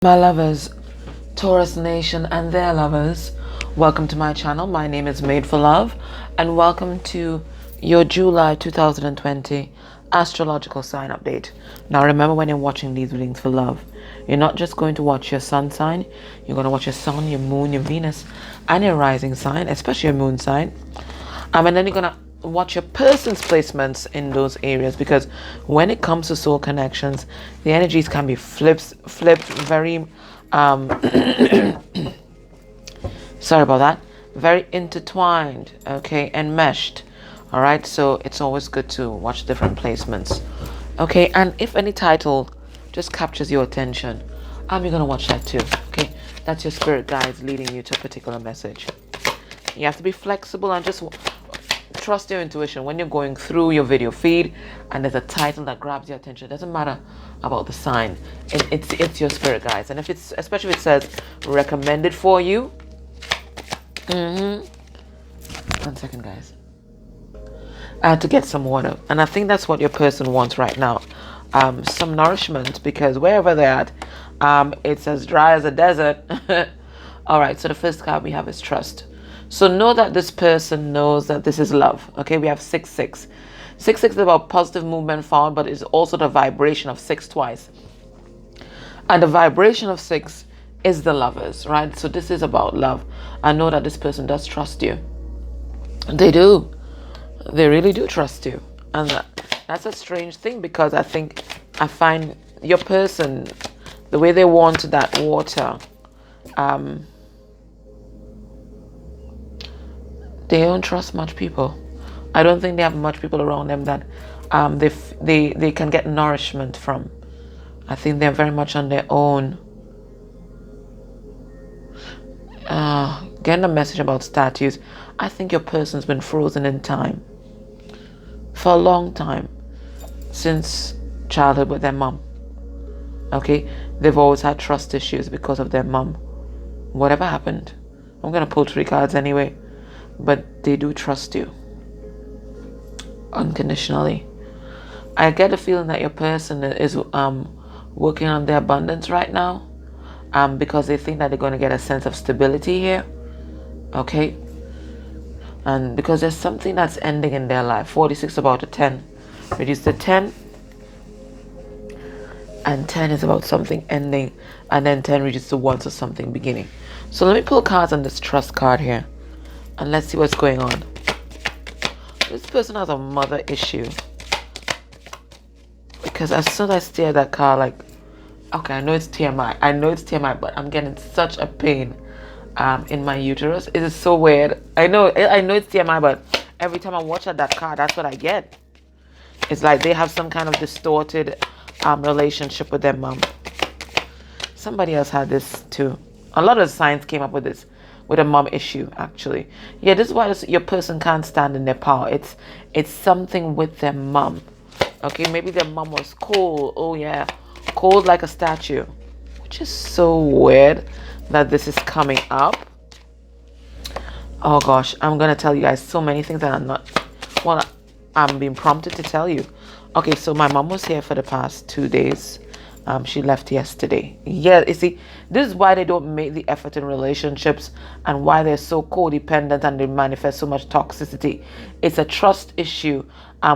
My lovers, Taurus Nation and their lovers, welcome to my channel. My name is Made for Love and welcome to your July 2020 astrological sign update. Now remember, when you're watching these readings for love, you're not just going to watch your sun sign, you're going to watch your sun, your moon, your Venus and your rising sign, especially your moon sign. And then you're going to watch your person's placements in those areas, because when it comes to soul connections, the energies can be flipped very sorry about that, very intertwined, okay, and meshed. All right, so it's always good to watch different placements, okay. And if any title just captures your attention, you're gonna watch that too, okay. That's your spirit guides leading you to a particular message. You have to be flexible and just trust your intuition when you're going through your video feed and there's a title that grabs your attention. It doesn't matter about the sign. It's your spirit guides. And if it's, especially if it says recommended for you. 1 second, guys. I had to get some water. And I think that's what your person wants right now. Some nourishment, because wherever they're at, it's as dry as a desert. All right, so the first card we have is trust. So know that this person knows that this is love. Okay, we have 6-6. 6-6 is about positive movement forward, but it's also the vibration of 6 twice. And the vibration of 6 is the lovers, right? So this is about love. I know that this person does trust you. They do. They really do trust you. And that's a strange thing, because I find your person, the way they want that water, they don't trust much people. I don't think they have much people around them that they can get nourishment from. I think they're very much on their own. Getting a message about statues. I think your person's been frozen in time for a long time, since childhood with their mom. Okay, they've always had trust issues because of their mom. Whatever happened, I'm gonna pull 3 cards anyway. But they do trust you unconditionally. I get a feeling that your person is working on their abundance right now, because they think that they're going to get a sense of stability here, okay. And because there's something that's ending in their life. 46 about a 10, reduce the 10, and 10 is about something ending, and then 10 reaches to 1, so something beginning. So let me pull cards on this trust card here. And let's see what's going on. This person has a mother issue. Because as soon as I stare at that card, like, okay, I know it's TMI. But I'm getting such a pain in my uterus. It is so weird. I know it's TMI, but every time I watch that card, that's what I get. It's like they have some kind of distorted relationship with their mom. Somebody else had this too. A lot of signs came up with this. With a mom issue, actually. Yeah, this is why your person can't stand in their power. It's something with their mom. Okay, maybe their mom was cold. Oh yeah, cold like a statue. Which is so weird that this is coming up. Oh gosh, I'm gonna tell you guys so many things that I'm being prompted to tell you. Okay, so my mom was here for the past 2 days. She left yesterday. Yeah, you see, this is why they don't make the effort in relationships and why they're so codependent and they manifest so much toxicity. It's a trust issue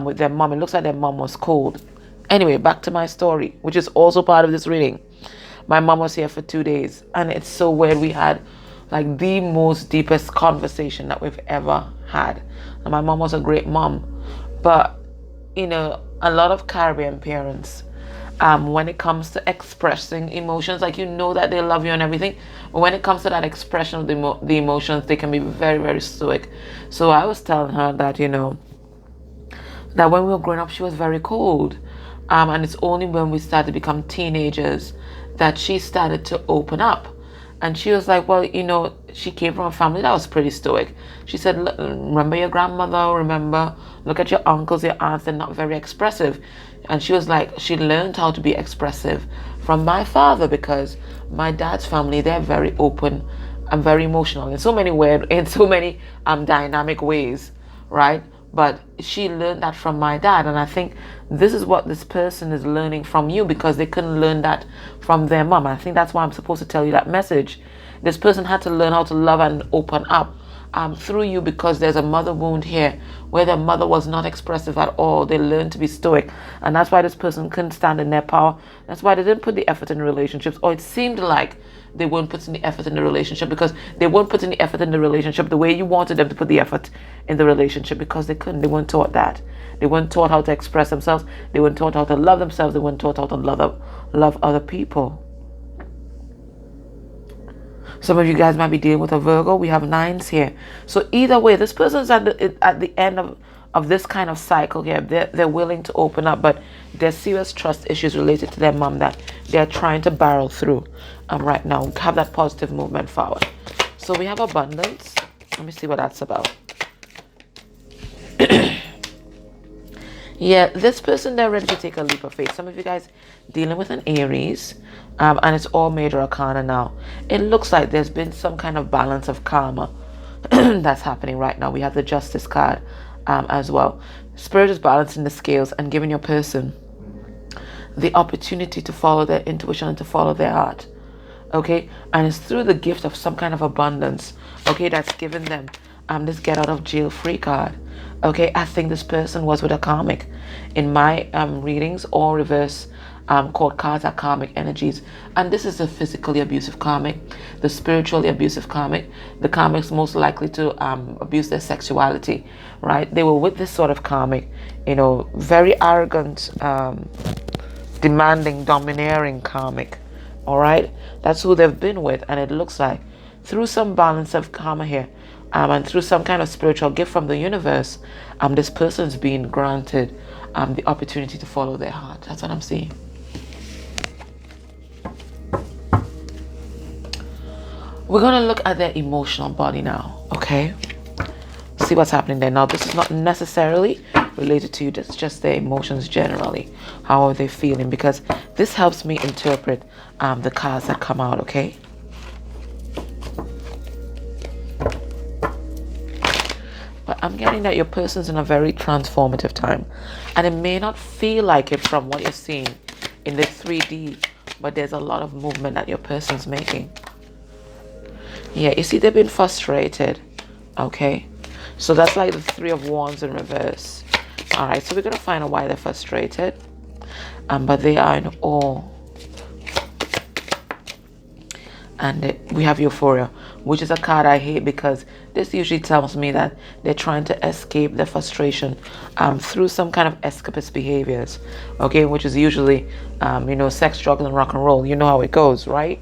with their mom. It looks like their mom was cold. Anyway, back to my story, which is also part of this reading. My mom was here for 2 days, and it's so weird. We had like the most deepest conversation that we've ever had. And my mom was a great mom, but you know, a lot of Caribbean parents, when it comes to expressing emotions, like, you know that they love you and everything, but when it comes to that expression of the emotions, they can be very, very stoic. So I was telling her that, you know, that when we were growing up, she was very cold, and it's only when we started to become teenagers that she started to open up. And she was like, well, you know, she came from a family that was pretty stoic. She said, remember your grandmother, look at your uncles, your aunts, they're not very expressive. And she was like, she learned how to be expressive from my father, because my dad's family, they're very open and very emotional in so many dynamic ways, right? but she learned that from my dad. And I think this is what this person is learning from you, because they couldn't learn that from their mom. I think that's why I'm supposed to tell you that message. This person had to learn how to love and open up through you, because there's a mother wound here where their mother was not expressive at all. They learned to be stoic, and that's why this person couldn't stand in their power. That's why they didn't put the effort in relationships, or it seemed like they weren't putting the effort in the relationship, because they weren't putting the effort in the relationship the way you wanted them to put the effort in the relationship, because they couldn't. They weren't taught that. They weren't taught how to express themselves. They weren't taught how to love themselves. They weren't taught how to love other people. Some of you guys might be dealing with a Virgo. We have 9s here. So either way, this person's at the end of this kind of cycle here. They're willing to open up, but there's serious trust issues related to their mom that they're trying to barrel through right now. Have that positive movement forward. So we have abundance. Let me see what that's about. Yeah, this person, they're ready to take a leap of faith. Some of you guys dealing with an Aries, and it's all major arcana now. It looks like there's been some kind of balance of karma that's happening right now. We have the Justice card as well. Spirit is balancing the scales and giving your person the opportunity to follow their intuition and to follow their heart. Okay, and it's through the gift of some kind of abundance, okay, that's given them this get out of jail free card. Okay, I think this person was with a karmic. In my readings, all reverse called cards are karmic energies, and this is a physically abusive karmic, the spiritually abusive karmic, the karmics most likely to abuse their sexuality, right? They were with this sort of karmic, you know, very arrogant, demanding, domineering karmic. All right, that's who they've been with, and it looks like through some balance of karma here, and through some kind of spiritual gift from the universe, this person's being granted the opportunity to follow their heart. That's what I'm seeing. We're going to look at their emotional body now, okay? See what's happening there. Now, this is not necessarily related to you. It's just their emotions generally. How are they feeling? Because this helps me interpret the cards that come out, okay? But I'm getting that your person's in a very transformative time. And it may not feel like it from what you're seeing in the 3D, but there's a lot of movement that your person's making. Yeah, you see, they've been frustrated, okay? So that's like the 3 of Wands in reverse. All right, so we're going to find out why they're frustrated. But they are in awe. And we have Euphoria, which is a card I hate, because this usually tells me that they're trying to escape their frustration through some kind of escapist behaviors, okay, which is usually, you know, sex, drugs, and rock and roll. You know how it goes, right?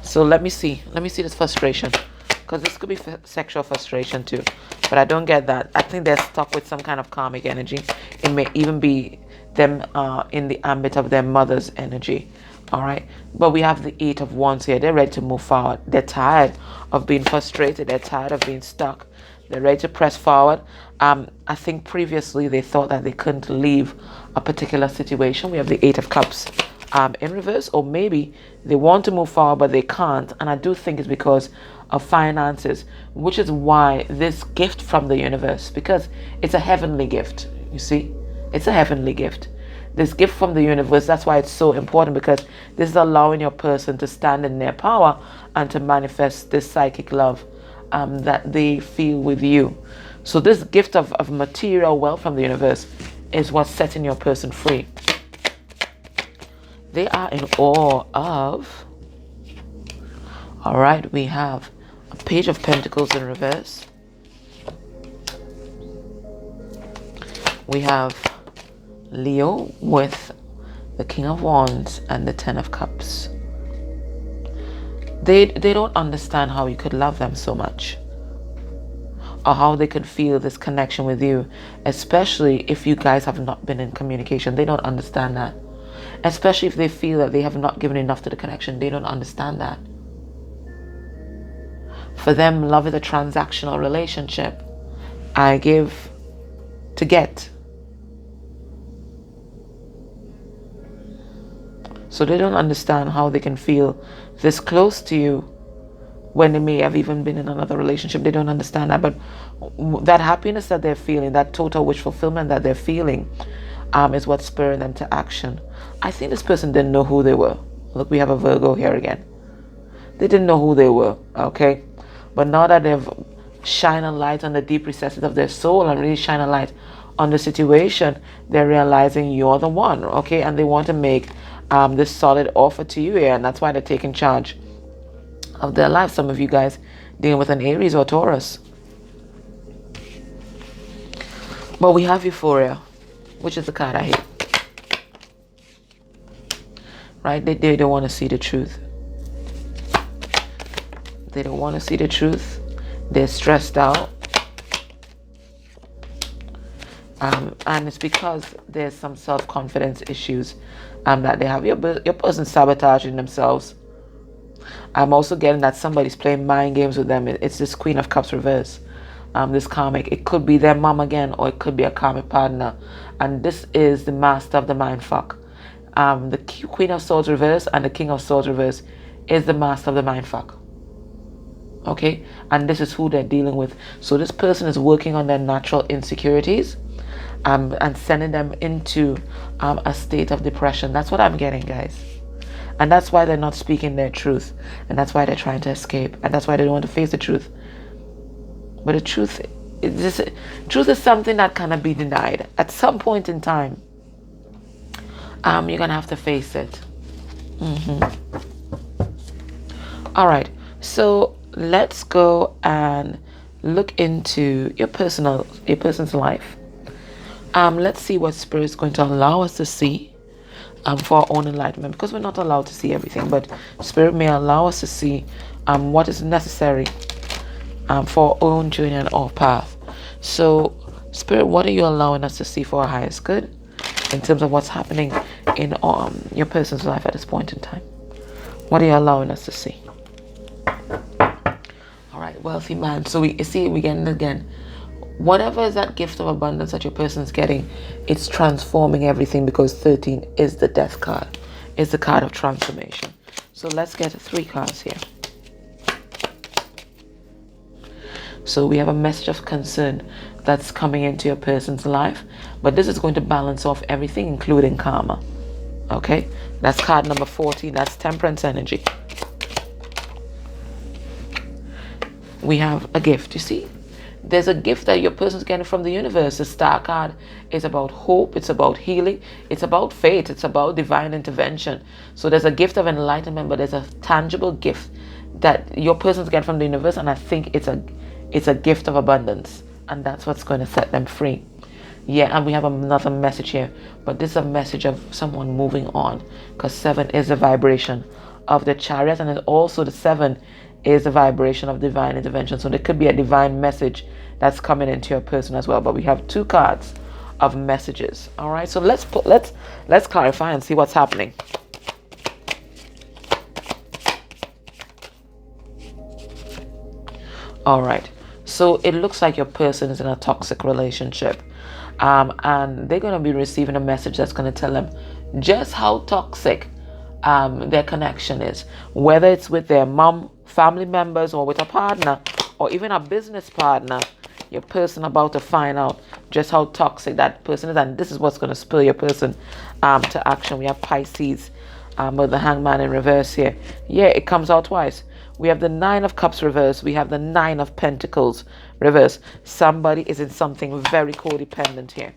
So let me see this frustration, because this could be sexual frustration too, but I don't get that. I think they're stuck with some kind of karmic energy. It may even be them in the ambit of their mother's energy. All right, but we have the 8 of Wands here. They're ready to move forward. They're tired of being frustrated. They're tired of being stuck. They're ready to press forward. I think previously they thought that they couldn't leave a particular situation. We have the 8 of Cups in reverse, or maybe they want to move forward but they can't, and I do think it's because of finances, which is why this gift from the universe, because it's a heavenly gift. You see, it's a heavenly gift. This gift from the universe, that's why it's so important, because this is allowing your person to stand in their power and to manifest this psychic love that they feel with you. So this gift of material wealth from the universe is what's setting your person free. They are in awe of, all right, we have a Page of Pentacles in reverse. We have Leo with the King of Wands and the 10 of Cups. They don't understand how you could love them so much, or how they could feel this connection with you, especially if you guys have not been in communication. They don't understand that. Especially if they feel that they have not given enough to the connection. They don't understand that. For them, love is a transactional relationship. I give to get. So they don't understand how they can feel this close to you, when they may have even been in another relationship. They don't understand that. But that happiness that they're feeling, that total wish fulfillment that they're feeling, is what's spurring them to action. I think this person didn't know who they were. Look, we have a Virgo here again. They didn't know who they were, okay? But now that they've shined a light on the deep recesses of their soul and really shine a light on the situation, they're realizing you're the one, okay? And they want to make this solid offer to you here, and that's why they're taking charge of their life. Some of you guys dealing with an Aries or Taurus. But we have Euphoria, which is the card I hate. Right? They don't want to see the truth. They don't want to see the truth. They're stressed out. And it's because there's some self-confidence issues that they have. Your person sabotaging themselves. I'm also getting that somebody's playing mind games with them. It's this Queen of Cups reverse. This karmic. It could be their mom again, or it could be a karmic partner. And this is the master of the mind fuck. The Queen of Swords reverse and the King of Swords reverse is the master of the mind fuck. Okay? And this is who they're dealing with. So this person is working on their natural insecurities and sending them into a state of depression. That's what I'm getting, guys. And that's why they're not speaking their truth. And that's why they're trying to escape. And that's why they don't want to face the truth. But the truth is something that cannot be denied. At some point in time, you're going to have to face it. All right. So let's go and look into your person's life. Let's see what Spirit is going to allow us to see for our own enlightenment, because we're not allowed to see everything, but Spirit may allow us to see what is necessary for our own journey and our path. So Spirit, what are you allowing us to see for our highest good in terms of what's happening in your person's life at this point in time? What are you allowing us to see? All right, wealthy man. So we getting it again. Whatever is that gift of abundance that your person's getting, it's transforming everything, because 13 is the death card. It's the card of transformation. So let's get 3 cards here. So we have a message of concern that's coming into your person's life, but this is going to balance off everything, including karma. Okay? That's card number 14. That's temperance energy. We have a gift, you see? There's a gift that your person's getting from the universe. The star card is about hope. It's about healing. It's about faith. It's about divine intervention. So there's a gift of enlightenment, but there's a tangible gift that your person's getting from the universe, and I think it's a gift of abundance, and that's what's going to set them free. Yeah, and we have another message here, but this is a message of someone moving on, because 7 is the vibration of the Chariot, and also the 7 is the vibration of divine intervention. So there could be a divine message that's coming into your person as well. But we have 2 cards of messages. All right, so let's clarify and see what's happening. All right, so it looks like your person is in a toxic relationship, and they're going to be receiving a message that's going to tell them just how toxic their connection is, whether it's with their mom, family members, or with a partner, or even a business partner. Your person about to find out just how toxic that person is, and this is what's going to spur your person to action. We have Pisces with the Hangman in reverse here. Yeah, it comes out twice. We have the 9 of Cups reverse. We have the 9 of Pentacles reverse. Somebody is in something very codependent here.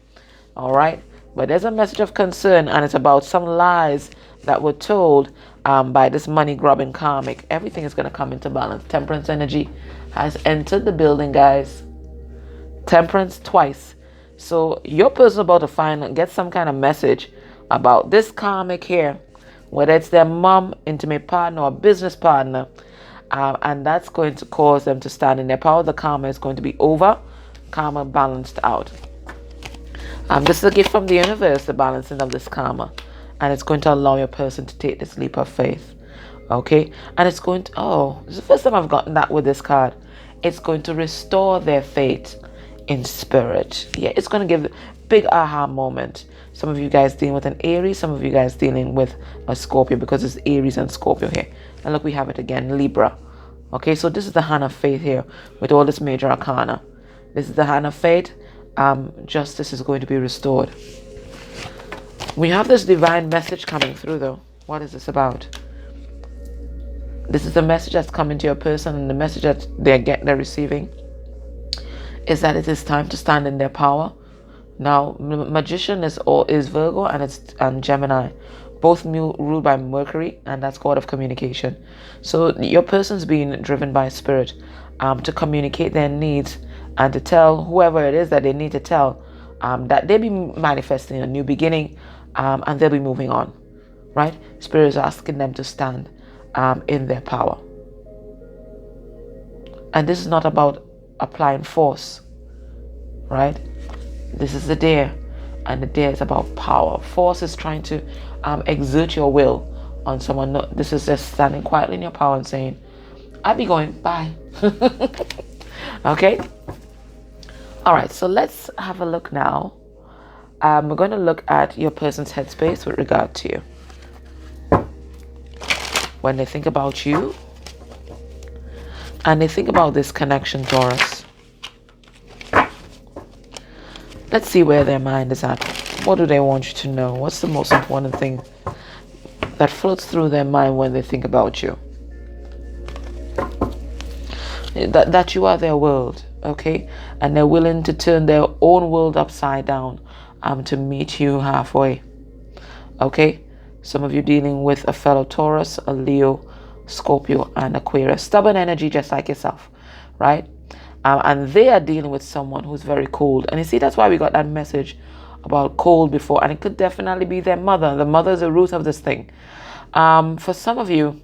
All right, but there's a message of concern, and it's about some lies that were told by this money-grubbing karmic. Everything is going to come into balance. Temperance energy has entered the building, guys. Temperance twice. So your person about to get some kind of message about this karmic here, whether it's their mom, intimate partner, or business partner, and that's going to cause them to stand in their power. The karma is going to be over. Karma balanced out. This is a gift from the universe, the balancing of this karma. And it's going to allow your person to take this leap of faith. Okay? And it's going to, this is the first time I've gotten that with this card. It's going to restore their faith in spirit. Yeah, it's going to give a big aha moment. Some of you guys dealing with an Aries, some of you guys dealing with a Scorpio, because it's Aries and Scorpio here. And look, we have it again, Libra. Okay, so this is the hand of faith here with all this major arcana. This is the hand of faith. Justice is going to be restored. We have this divine message coming through though. What is this about? This is the message that's coming to your person, and the message that they're receiving is that it is time to stand in their power. Now, magician is Virgo and Gemini, both ruled by Mercury, and that's god of communication. So your person's being driven by spirit to communicate their needs and to tell whoever it is that they need to tell that they'll be manifesting a new beginning, and they'll be moving on, right? Spirit is asking them to stand in their power. And this is not about applying force, right? This is the dare, and the dare is about power. Force is trying to exert your will on someone. No, this is just standing quietly in your power and saying, I'll be going, bye. Okay? All right, so let's have a look now. We're going to look at your person's headspace with regard to you. When they think about you, and they think about this connection, Taurus. Let's see where their mind is at. What do they want you to know? What's the most important thing that floats through their mind when they think about you? That you are their world, okay? And they're willing to turn their own world upside down to meet you halfway, okay? Some of you dealing with a fellow Taurus, a Leo, Scorpio, and Aquarius. Stubborn energy just like yourself, right? And they are dealing with someone who's very cold. And you see, that's why we got that message about cold before. And it could definitely be their mother. The mother is the root of this thing. For some of you,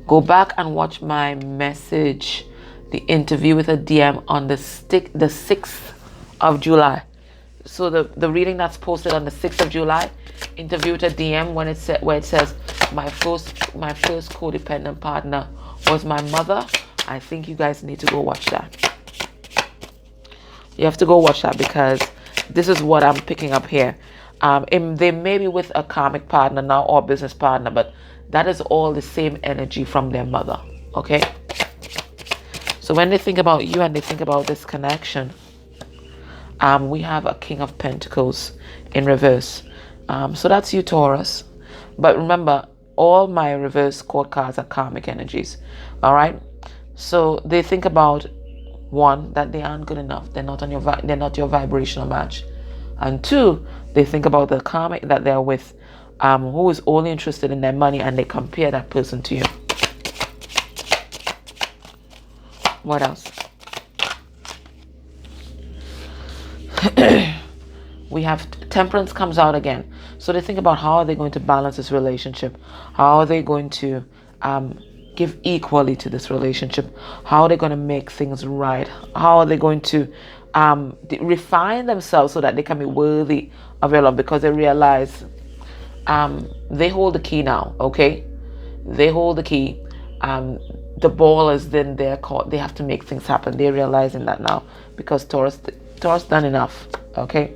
go back and watch my message, the interview with a DM on the 6th of July. So the reading that's posted on the 6th of July, interview with a DM where it says, my first codependent partner was my mother. I think you guys need to go watch that. You have to go watch that, because this is what I'm picking up here. They may be with a karmic partner now or business partner, but that is all the same energy from their mother, okay? So when they think about you and they think about this connection, we have a King of Pentacles in reverse. So that's you, Taurus. But remember, all my reverse court cards are karmic energies, all right? So they think about, one, that they aren't good enough. They're not your vibrational match. And two, they think about the karmic that they're with, who is only interested in their money, and they compare that person to you. What else? We have Temperance comes out again. So they think about how are they going to balance this relationship? How are they going to give equally to this relationship? How are they going to make things right? How are they going to refine themselves so that they can be worthy of your love? Because they realize they hold the key now, okay? They hold the key. The ball is in their court. They have to make things happen. They're realizing that now, because Taurus done enough, okay?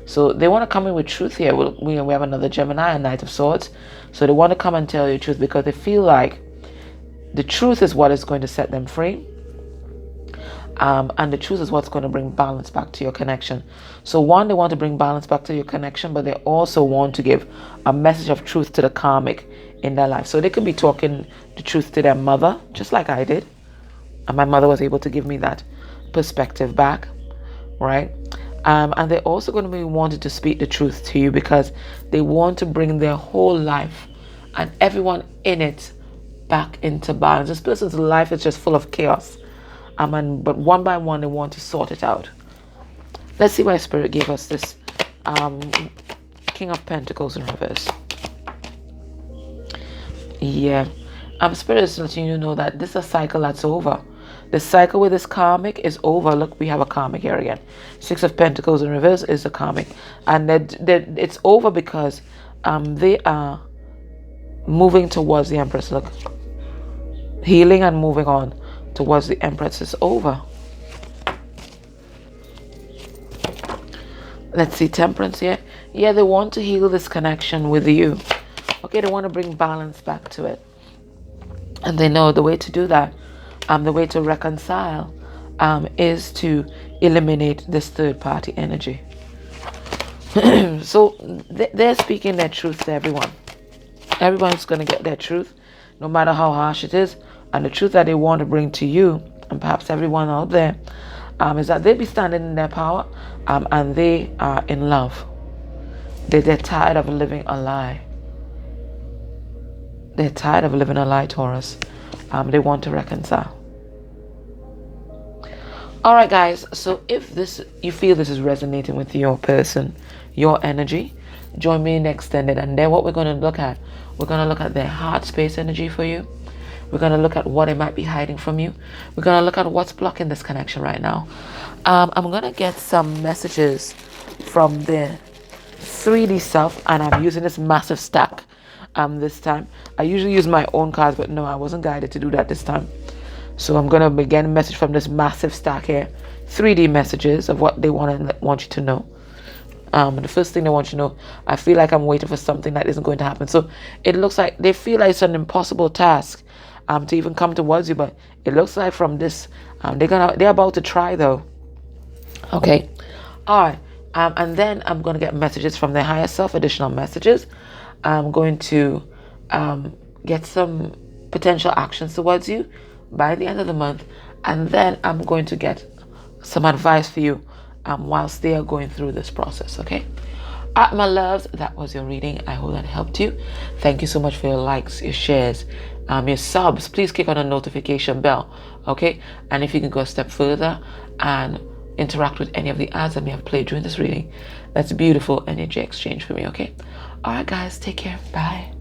So they want to come in with truth here. We have another Gemini, a Knight of Swords. So they want to come and tell you the truth, because they feel like the truth is what is going to set them free. And the truth is what's going to bring balance back to your connection. So one, they want to bring balance back to your connection, but they also want to give a message of truth to the karmic in their life. So they could be talking the truth to their mother, just like I did. And my mother was able to give me that perspective back, right? And they're also going to be wanting to speak the truth to you, because they want to bring their whole life and everyone in it back into balance. This person's life is just full of chaos. But one by one, they want to sort it out. Let's see why Spirit gave us this King of Pentacles in reverse. Yeah. Spirit is letting you know that this is a cycle that's over. The cycle with this karmic is over. Look, we have a karmic here again. 6 of Pentacles in reverse is a karmic. And it's over because they are moving towards the Empress. Look. Healing and moving on towards the Empress is over. Let's see, Temperance here. Yeah, they want to heal this connection with you. Okay, they want to bring balance back to it. And they know the way to do that, the way to reconcile, is to eliminate this third party energy. So they're speaking their truth to everyone. Everyone's going to get their truth, no matter how harsh it is. And the truth that they want to bring to you, and perhaps everyone out there, is that they be standing in their power, and they are in love. They're tired of living a lie. They're tired of living a lie, Taurus. They want to reconcile. All right, guys. So if you feel this is resonating with your person, your energy, join me in Extended. And then what we're going to look at, we're going to look at their heart space energy for you. We're going to look at what it might be hiding from you. We're going to look at what's blocking this connection right now. I'm going to get some messages from the 3D self, and I'm using this massive stack this time. I usually use my own cards, but no, I wasn't guided to do that this time. So I'm going to begin a message from this massive stack here. 3D messages of what they want you to know. The first thing they want you to know, I feel like I'm waiting for something that isn't going to happen. So it looks like they feel like it's an impossible task to even come towards you, but it looks like from this, they're about to try though. Okay. All right. And then I'm going to get messages from their higher self, additional messages. I'm going to get some potential actions towards you by the end of the month. And then I'm going to get some advice for you whilst they are going through this process, okay? My loves, that was your reading. I hope that helped you. Thank you so much for your likes, your shares, your subs. Please click on the notification bell, okay? And if you can go a step further and interact with any of the ads that may have played during this reading, that's beautiful energy exchange for me, okay? All right, guys, take care. Bye.